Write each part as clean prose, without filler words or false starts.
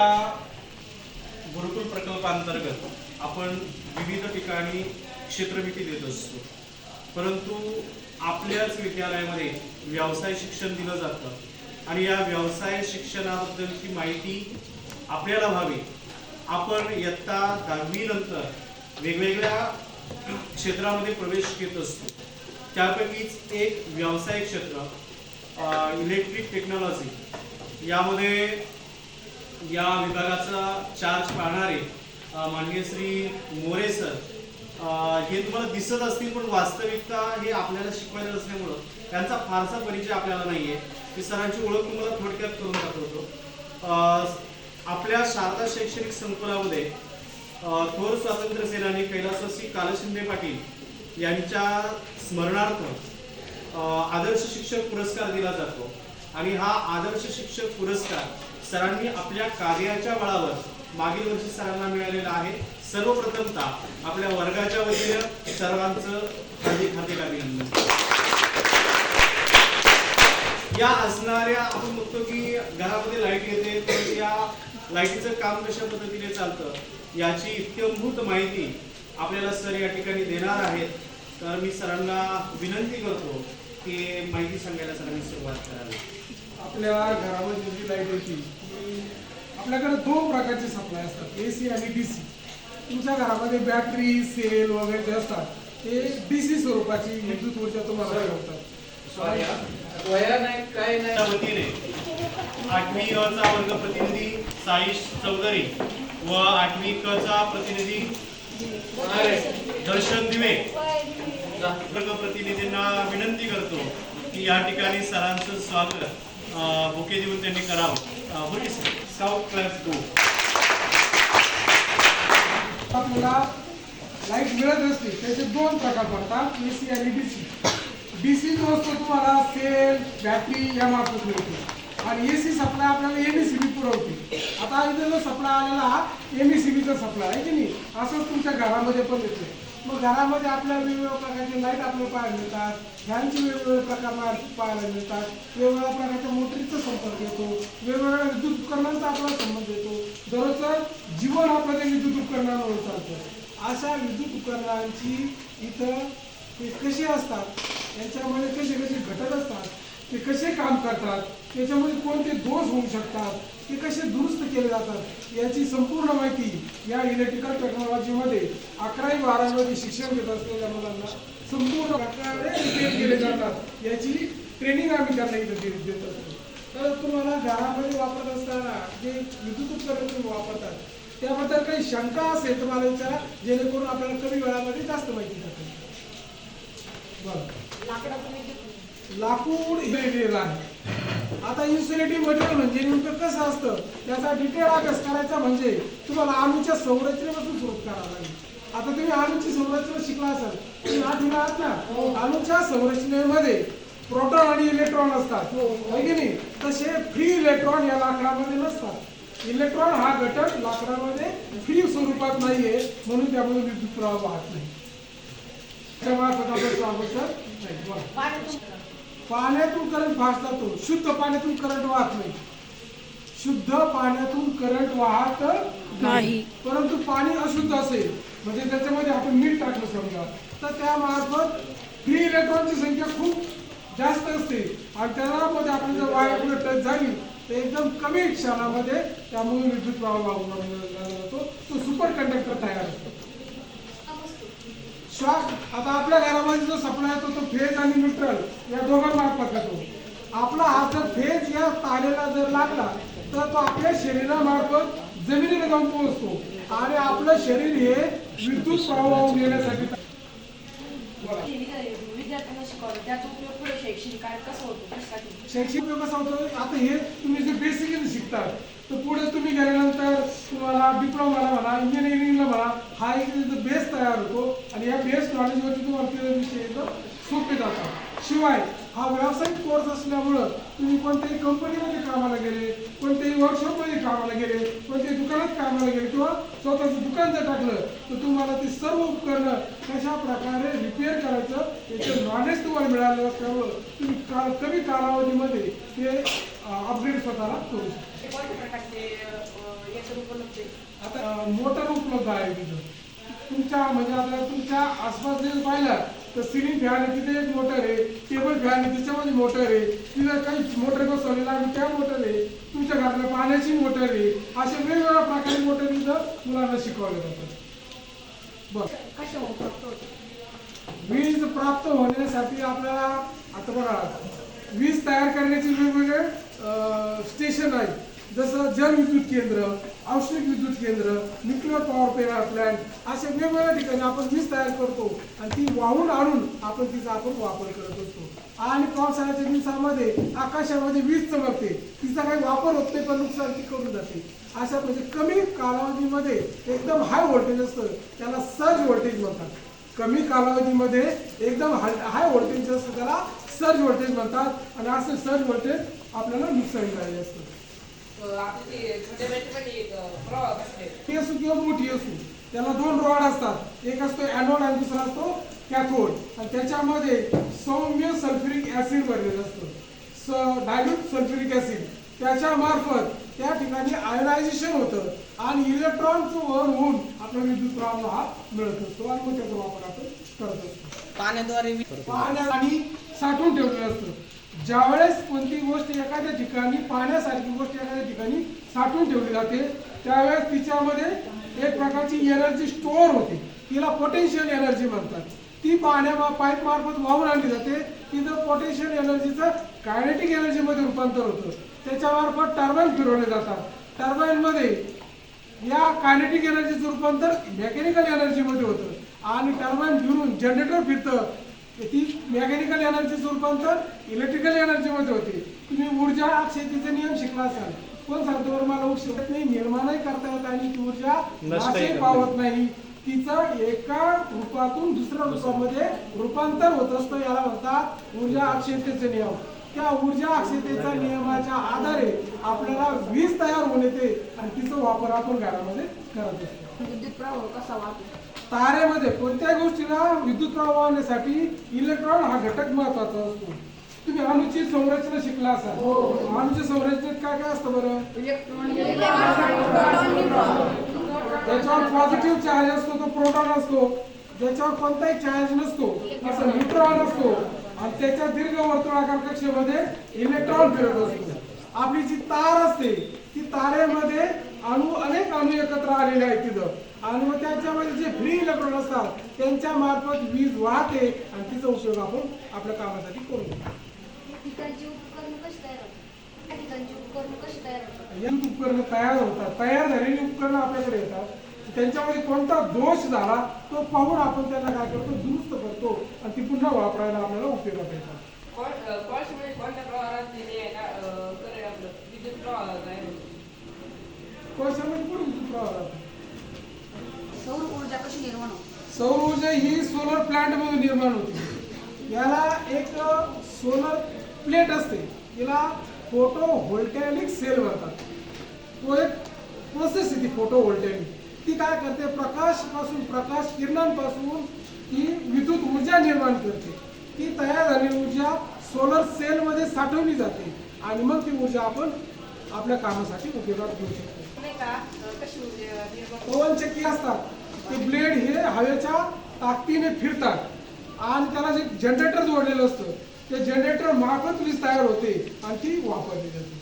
गुरुकुल प्रकल्पांतर्गत आपण विविध ठिकाणी क्षेत्रभिती देत असतो, परंतु आपल्याच विद्यालयामध्ये व्यवसाय शिक्षण दिलं जातं आणि या व्यवसाय शिक्षणाबद्दलची माहिती आपल्याला व्हावी. आपण इयत्ता 10वी नंतर वेगवेगळ्या क्षेत्रामध्ये प्रवेश घेत असतो. त्यापैकीच एक व्यवसाय क्षेत्र इलेक्ट्रिक टेक्नॉलॉजी, यामध्ये या विभागाचा चार्ज पाहणारे माननीय श्री मोरे सर हे तुम्हाला दिसत असतील, पण वास्तविकता हे आपल्याला शिकवायला असल्यामुळं त्यांचा फारसा परिचय आपल्याला नाहीये. की सरांची ओळख तुम्हाला थोडक्यात करून दाखवतो. आपल्या शारदा शैक्षणिक संकुलामध्ये थोर स्वातंत्र्य सेनानी कैलासवासी कालशिंदे पाटील यांच्या स्मरणार्थ आदर्श शिक्षक पुरस्कार दिला जातो आणि हा आदर्श शिक्षक पुरस्कार सरांनी आपल्या कार्याच्या बळावर मागील वर्षी सरांना मिळालेला आहे. सर्वप्रथमतः आपल्या वर्गाच्या वतीने सर्वांचं हार्दिक हार्दिक अभिनंदन. या असणाऱ्या आपण बघतो की घरामध्ये लाईट येते, तर या लाईटीचं काम कशा पद्धतीने चालतं याची इत्यंभूत माहिती आपल्याला सर या ठिकाणी देणार आहेत. तर मी सरांना विनंती करतो की माहिती सांगायला सरांनी सुरुवात करावी. आपल्या घरामध्ये जी लाईट येते आपल्याकडे 2 प्रकारचे सप्लाय असतात, AC आणि DC. तुमच्या घरामध्ये बॅटरी सेल वगैरे जे असतात ते DC स्वरूपाची विद्युत ऊर्जा तुम्हाला मिळवतात. वतीने 8वी अ चा वर्ग प्रतिनिधी साईश चौधरी व 8वी क चा प्रतिनिधी दर्शन दिवे वर्ग प्रतिनिधींना विनंती करतो की या ठिकाणी सरांचं स्वागत बुके देऊन त्यांनी करावं. Scout class 2. आपल्याला लाईट मिळत असते त्याचे 2 प्रकार पडतात, AC आणि DC. DC जो असतो तुम्हाला सेल बॅटरी या मार्फत मिळतो आणि AC सप्लाय आपल्याला MSCB पुरवते. आता इथे जो सप्लाय आलेला हा MSCBचा सप्लाय आहे की नाही, असंच तुमच्या घरामध्ये पण येते. मग घरामध्ये आपल्याला वेगवेगळ्या प्रकारचे लाईट आपल्याला पाहायला मिळतात, फॅनचे वेगवेगळे प्रकार पाहायला मिळतात, वेगवेगळ्या प्रकारच्या मोटरीचा संपर्क येतो, वेगवेगळ्या विद्युत उपकरणांचा आपला संबंध येतो. दररोजचं जीवन आपलं त्या विद्युत उपकरणांवर चालतं. अशा विद्युत उपकरणांची इथं ते कसे असतात, यांच्यामध्ये कसे कसे घटक असतात, ते कसे काम करतात, त्याच्यामध्ये कोणते दोष होऊ शकतात, ते कसे दुरुस्त केले जातात, याची संपूर्ण माहिती या इलेक्ट्रिकल टेक्नॉलॉजीमध्ये 11वी 12वी शिक्षण घेत असलेल्या मुलांना संपूर्ण प्रकारे रिपेअर केले जातात. याची ट्रेनिंग आम्ही त्यांना इथं देत असतो. तर तुम्हाला घरामध्ये वापरत असताना जे विद्युत उपकरण तुम्ही वापरतात त्याबद्दल काही शंका असेल तुम्हाला विचारा, जेणेकरून आपल्याला कमी वेळामध्ये जास्त माहिती मिळते. लाकूड वेगवेगळं आहे. आता इन्सुलेटिव्ह मटेरियल म्हणजे नेमकं कसं असतं त्याचा डिटेल अभ्यास करायचा म्हणजे तुम्हाला अणूच्या संरचनेपासून सुरुवात करावं लागेल. आता तुम्ही अणूची संरचना शिकला असाल, तुम्ही आठवला आहात ना, अणूच्या संरचनेमध्ये प्रोटॉन आणि इलेक्ट्रॉन असतात है की नाही. तसे फ्री इलेक्ट्रॉन या लाकडामध्ये नसतात. इलेक्ट्रॉन हा घटक लाकडामध्ये फ्री स्वरूपात नाहीये, म्हणून त्यामध्ये विद्युत प्रवाह वाहत नाही. पाण्यातून करंट फास्ट जातो, शुद्ध पाण्यातून करंट वाहत नाही. शुद्ध पाण्यातून करंट वाहत नाही, परंतु पाणी अशुद्ध असेल म्हणजे त्याच्यामध्ये आपण मीठ टाकलं समजा, तर त्यामार्फत फ्री इलेक्ट्रॉनची संख्या खूप जास्त असते आणि त्यामध्ये आपण जर वायर पुढे टच झाली तर एकदम कमी क्षणामध्ये त्यामुळे विद्युत प्रवाह वाहून जातो. तो सुपर कंडक्टर तयार होतो. आता आपल्या घरामध्ये जो सप्लाय येतो तो फेज आणि न्यूट्रल या दोघांमार्फत येतो. आपला हात जर फेज या तारेला जर लागला तर तो आपल्या शरीरामार्फत जमिनीला जाऊन पोहोचतो आणि आपलं शरीर हे विद्युत प्रवाह वाहून नेण्यासाठी. शैक्षणिक उपयोग कसा होतो, आता हे तुम्ही जे बेसिकली शिकतात तर पुढे तुम्ही गेल्यानंतर तुम्हाला डिप्लोमाला म्हणा, इंजिनिअरिंगला म्हणा, हा एक बेस तयार होतो आणि या बेस नॉलेजवरती तुम्हाला ते विषय सोपे जातात. शिवाय हा व्यावसायिक कोर्स असल्यामुळं तुम्ही कोणत्याही कंपनीमध्ये कामाला गेले, कोणत्याही वर्कशॉपमध्ये कामाला गेले, कोणत्याही दुकानात कामाला गेले किंवा स्वतःचं दुकान जर टाकलं तर तुम्हाला ते सर्व उपकरणं कशा प्रकारे रिपेअर करायचं याचं नॉलेज तुम्हाला मिळालं असल्यामुळं तुम्ही कमी कालावधीमध्ये ते अपग्रेड स्वतःला करू शकता. मोटर उपलब्ध आहे? आता मोटर उपलब्ध आहे तिथं तुमच्या म्हणजे आता तुमच्या आसपास जर पाहिलं तर सिलिंग फॅन आहे तिथे एक मोटर आहे, टेबल फॅन आहे त्याच्यामध्ये मोटर आहे, तिथं काही मोटर बसवलेला आहे त्या मोटर आहे, तुमच्या घरातल्या पाण्याची मोटर आहे, अशा वेगवेगळ्या प्रकारचे मोटर इथं मुलांना शिकवले जातात. बस कशामुळे प्राप्त होते? वीज प्राप्त होण्यासाठी आपल्याला आता बघा वीज तयार करण्याचे वेगवेगळे स्टेशन आहेत. जसं जलविद्युत केंद्र, औष्णिक विद्युत केंद्र, न्यूक्लिअर पॉवर प्लॅन्ट अशा वेगवेगळ्या ठिकाणी आपण वीज तयार करतो आणि ती वाहून आणून आपण तिचा वापर करत असतो. आणि पावसाळ्याच्या दिवसामध्ये आकाशामध्ये वीज चमकते, तिचा काही वापर होत नाही पण नुकसान ती करून जाते. अशा म्हणजे कमी कालावधीमध्ये एकदम हाय व्होल्टेज असतं त्याला सर्ज व्होल्टेज म्हणतात. कमी कालावधीमध्ये एकदम हाय व्होल्टेज असतं त्याला सर्ज व्होल्टेज म्हणतात आणि असं सर्ज व्होल्टेज आपल्याला नुकसानकारी असतं. ती असो किंवा मोठी असो त्याला दोन रॉड असतात, एक असतो ॲनोड आणि दुसरा असतो कॅथोड आणि त्याच्यामध्ये सौम्य सल्फ्युरिक ऍसिड भरलेलं असतं, डायल्यूट सल्फ्युरिक ऍसिड. त्याच्या मार्फत त्या ठिकाणी आयोनायझेशन होतं आणि इलेक्ट्रॉनचं वहन होऊन आपला विद्युत प्रवाह हा मिळत असतो आणि मग त्याचा वापर आपण करत असतो. पाण्यात आणि साठवून ठेवलेलं असतं. ज्यावेळेस कोणती गोष्ट एखाद्या ठिकाणी पाण्यासारखी गोष्ट एखाद्या ठिकाणी साठवून ठेवली जाते त्यावेळेस तिच्यामध्ये एक प्रकारची एनर्जी स्टोअर होते, तिला पोटेन्शियल एनर्जी म्हणतात. ती पाईप मार्फत वाहून आणली जाते, तिथं पोटेन्शियल एनर्जीचं कायनेटिक एनर्जीमध्ये रूपांतर होतं. त्याच्यामार्फत टर्बाईन फिरवले जातात. टर्बाईनमध्ये या कायनेटिक एनर्जीचं रूपांतर मेकॅनिकल एनर्जीमध्ये होतं आणि टर्बाईन फिरून जनरेटर फिरतं, ती मेकॅनिकल एनर्जीचं रूपांतर इलेक्ट्रिकल एनर्जीमध्ये होते. तुम्ही ऊर्जा क्षेत्राचे नियम शिकला असाल, कोण सांगतो बरं मला ऊर्जा नाही निर्माणही करता येत आणि ती ऊर्जा नाशही पावत नाही, तिचं एका रूपातून दुसऱ्या रूपामध्ये रूपांतर होत असतं. याला म्हणतात ऊर्जा अक्षयतेचे नियम. त्या ऊर्जा अक्षयतेच्या नियमाच्या आधारे आपल्याला वीज तयार होऊन येते आणि तिचा वापर आपण घरामध्ये करत असतो. विद्युत प्रवाह कसा वाहतो? तारेमध्ये कोणत्याही गोष्टीला विद्युत प्रवाह वाहण्यासाठी इलेक्ट्रॉन हा घटक महत्वाचा असतो. तुम्ही अणूची संरचना शिकला असाल, अणूच्या संरचनेत काय काय असतं बरं? त्याच्यावर पॉझिटिव्ह चार्ज असतो तो प्रोटॉन असतो, ज्याच्यावर कोणताही चार्ज नसतो असं न्यूट्रॉन असतो आणि त्याच्या दीर्घ वर्तुळाकार कक्षेमध्ये इलेक्ट्रॉन फिरत असतो. आपली जी तार असते ती तारेमध्ये अनेक अणू एकत्र आलेले आहेत तिथं आणि मग त्याच्यामध्ये जे फ्री इलेक्ट्रॉन असतात त्यांच्या मार्फत वीज वाहते आणि तिचा उपयोग आपण आपल्या कामासाठी करू शकतो. उपकरणं तयार होतात, तयार झालेली उपकरणं आपल्याकडे येतात. त्यांच्यामध्ये कोणता दोष झाला तो पाहून आपण त्यांना काय करतो दुरुस्त करतो आणि ती पुन्हा वापरायला आपल्याला उपयोगात येतात. कोळशामध्ये पण विद्युत प्रवाह राहतो. सौर ऊर्जा कशी निर्माण होते? सौर ऊर्जा ही सोलर प्लांट मधून निर्माण होते. याला एक सोलर प्लेट असते, तिला फोटो व्होल्टेनिक सेल म्हणतात. तो एक प्रोसेस आहे ती फोटो व्होल्टेनिक. ती काय करते प्रकाश किरणांपासून ती विद्युत ऊर्जा निर्माण करते. ती तयार झालेली ऊर्जा सोलर सेल मध्ये साठवली जाते आणि मग ती ऊर्जा आपण आपल्या कामासाठी उपयोगात घेऊ शकतो. पवन चक्की असतात, ते ब्लेड हे हवेच्या ताकदीने फिरतात आणि त्याला जे जनरेटर जोडलेलं असतं ते जनरेटर मार्फत वीज तयार होते आणि ती वापरली जाते.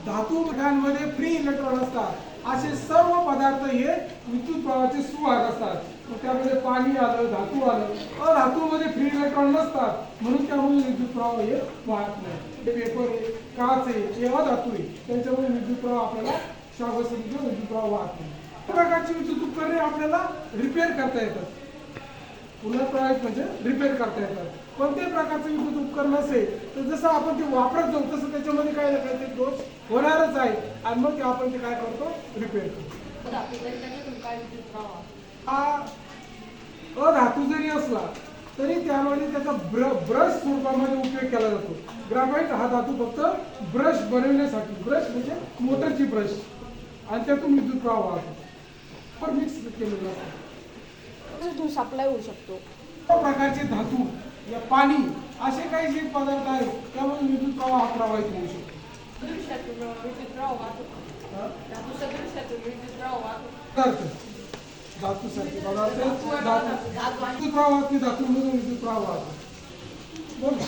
धातू घटकांमध्ये फ्री इलेक्ट्रॉन असतात. असे सर्व पदार्थ हे विद्युत प्रवाहाचे सुवाहक असतात. मग त्यामध्ये पाणी आलं, धातू आलं, अधातूमध्ये फ्री इलेक्ट्रॉन नसतात म्हणून त्यामुळे विद्युत प्रवाह हे वाहत नाही. पेपर आहे, काच आहे, हे अधातू आहे, त्यांच्यामुळे विद्युत प्रवाह आपल्याला श्वासोच्छवासाचा विद्युत प्रवाह वाहत नाही. प्रकारची विद्युत उपकरणे आपल्याला रिपेअर करता येतात. पुनर्प्रवाहित म्हणजे रिपेअर करता येतात. कोणत्याही प्रकारचं विद्युत उपकरण असेल तर जसं आपण ते वापरत जाऊ तसं त्याच्यामध्ये काही ना काहीतरी दोष होणारच आहे आणि मग ते आपण ते काय करतो रिपेअर करतो. हा अधातू जरी असला तरी त्यामध्ये त्याचा ब्रश स्वरूपामध्ये उपयोग केला जातो. ग्राफाइट हा धातू फक्त ब्रश बनवण्यासाठी, ब्रश म्हणजे मोटरची ब्रश आणि त्यातून विद्युत प्रवाह वाहतो. पण मिक्स केलेलं असतं. सप्लाय होऊ शकतो. प्रकारचे धातू या पाणी असे काही जे पदार्थ आहेत त्यामुळे विद्युत प्रवाह प्रवाहित होऊ शकतो. हा? पदार्थ धातूसाठी पदार्थ धातू प्रवाहात की धातूमधून विद्युत प्रवाह वाहतो. बोल ना.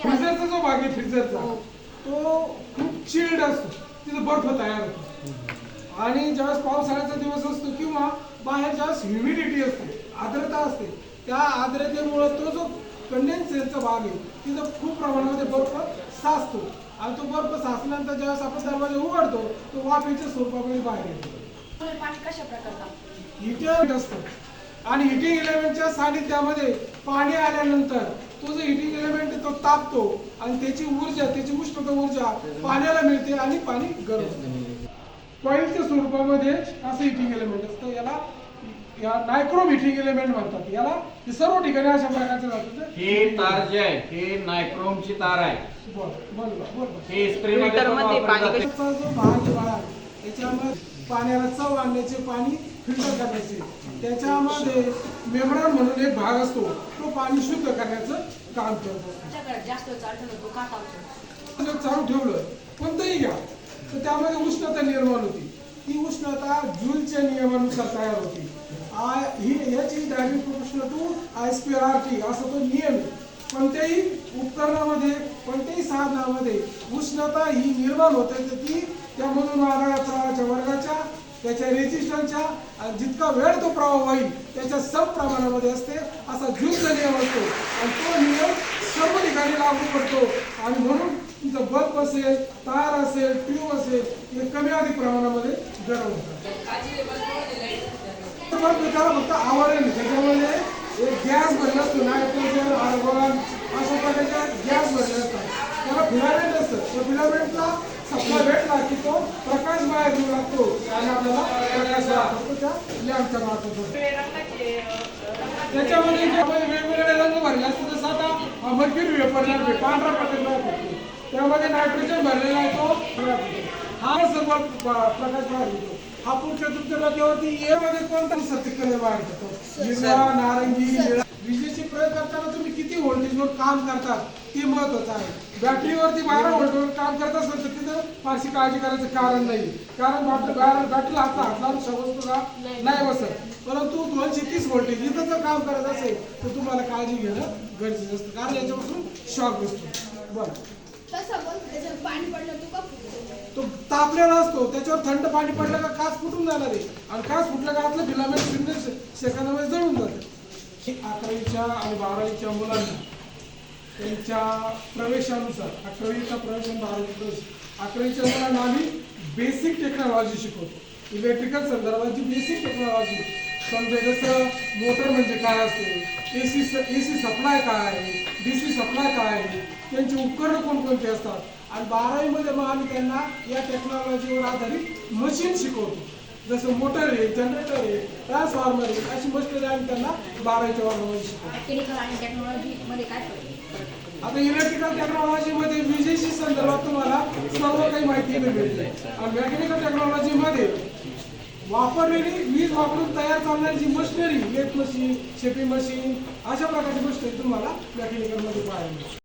फ्रीजरचा जो भाग आहे फ्रीजरचा तो खूप चिल्ड असतो, तिथं बर्फ तयार होतो. आणि ज्यावेळेस पावसाळ्याचा दिवस असतो किंवा बाहेर ज्यावेळेस ह्युमिडिटी असते, आर्द्रता असते, त्या आर्द्रतेमुळे तो जो कंडेन्सरचा भाग आहे तिथं खूप प्रमाणामध्ये बर्फ साचतो. आणि तो बर्फ साचल्यानंतर ज्यावेळेस आपण दरवाजा उघडतो तो वाफेच्या स्वरूपामध्ये बाहेर येतो. पाणी कशा प्रकारचा हिटर असतं आणि हिटिंग एलिमेंटच्या सानिध्यामध्ये पाणी आल्यानंतर तो जो हिटिंग एलिमेंट आहे तो तापतो आणि त्याची ऊर्जा, त्याची उष्णता ऊर्जा पाण्याला मिळते आणि पाणी गरम होतं. कॉइलच्या स्वरूपामध्ये असं हिटिंग एलिमेंट असतं. या नायक्रोम हिटिंग एलिमेंट म्हणतात. याला हे सर्व ठिकाणी अशा प्रकारचे जातात. हे तार जे आहे हे नायक्रोमची तार आहे. बरोबर. हे स्प्रेमध्ये पण वापरले जाते. त्याचा जो भाग आहे बाळा, त्याच्यामध्ये पाण्याला चव आणण्याचे, पाणी फिल्टर करण्याचे, त्याच्यामध्ये मेम्ब्रेन म्हणून एक भाग असतो, तो पाणी शुद्ध करण्याचं काम करतो. तुमच्याकडे जास्त चालतो तो का चालतो जर चालू ठेवलं कोणतंही घ्या तर त्यामध्ये उष्णता निर्माण होती. ती उष्णता जूलच्या नियमानुसार तयार होती. याची डायरेक्ट प्रोपोर्शनल टू I²RT असा तो नियम आहे. कोणत्याही उपकरणामध्ये, कोणत्याही साधनामध्ये उष्णता ही निर्माण होते तर ती त्यामधून वाहणाऱ्या प्रवाहाच्या वर्गाच्या, त्याच्या रेजिस्टन्सच्या जितका वेळ तो प्रवाह होईल त्याच्या सम प्रमाणामध्ये असते, असा जूलचा नियम असतो. आणि तो नियम सर्व ठिकाणी लागू पडतो. आणि म्हणून तुमचं बल्ब असेल, तार असेल, ट्यूब असेल, हे कमी अधिक प्रमाणामध्ये गरम होतात. त्याला फक्त आवरण, त्याच्यामध्ये एक गॅस भरला असतो, नायट्रोजन, आर्गॉन अशा प्रकारच्या गॅस भरले असतात. त्याला फिलामेंट असतं. त्या फिलामेंटला सप्लाय भेटला की तो प्रकाश बाहेर येऊ लागतो आणि आपल्याला प्रकाश लागतो त्या लॅम्पच्या मार्फत. त्याच्यामध्ये वेगवेगळे रंग भरले असतात. जसं आता मर्क्युरी वेपर लॅम्प आहे, पांढरा प्रकाश बाहेर पडतो. त्यामध्ये नायट्रोजन भरलेला आहे, तो हा सर्व प्रकाश बाहेर येतो. हा पुढच्या तुमच्या डोक्यावरती यामध्ये कोणता कलर बाहेर पडतो, हिरवा, नारंगी, निळा. विजेचे प्रयोग करताना तुम्ही किती व्होल्टेजवर काम करतात ते महत्वाचं आहे. बॅटरीवरती 12 व्होल्टवर काम करत असेल तर तिथं फारशी काळजी करायचं कारण नाही. कारण बॅटरीला हात लावून समजतो नाही बसत. परंतु 230 व्होल्टेज इथं जर काम करत असेल तर तुम्हाला काळजी घेणं गरजेचं असतं, कारण याच्यापासून शॉक बसतो. बरं, पाणी पडलं तो का तो तापलेला असतो, त्याच्यावर थंड पाणी पडलं का काच फुटून जाणार आहे. आणि काच फुटलं का आतलं फिलामेंट 0 सेकंदामध्ये जळून जातं. 11वीच्या आणि 12वीच्या मुलांना त्यांच्या प्रवेशानुसार, 11वीचा प्रवेश आणि 12वीचा प्रवेश, 11वीच्या मुलांना आम्ही बेसिक टेक्नॉलॉजी शिकवतो. इलेक्ट्रिकल संदर्भाची बेसिक टेक्नॉलॉजी, समजा जसं मोटर म्हणजे काय असते, AC सप्लाय काय आहे, DC सप्लाय काय आहे, त्यांची उपकरणं कोणकोणती असतात. आणि 12वीमध्ये मग आम्ही त्यांना या टेक्नॉलॉजीवर आधारित मशीन शिकवतो. जसं मोटर आहे, जनरेटर आहे, ट्रान्सफॉर्मर आहे, अशी मशिनरी आम्ही त्यांना 12वीच्या वर्गामध्ये शिकवतो. टेक्निकल आणि टेक्नॉलॉजी मध्ये काय फरक आहे? आता इलेक्ट्रिकल टेक्नॉलॉजीमध्ये विजेशी संदर्भात तुम्हाला सर्व काही माहिती मिळते. आणि मेकॅनिकल टेक्नॉलॉजीमध्ये वापरलेली वीज वापरून तयार चालणारी जी machinery, lathe machine, shaping machine, अशा प्रकारची गोष्टी तुम्हाला मेकॅनिकलमध्ये पाहायला मिळते.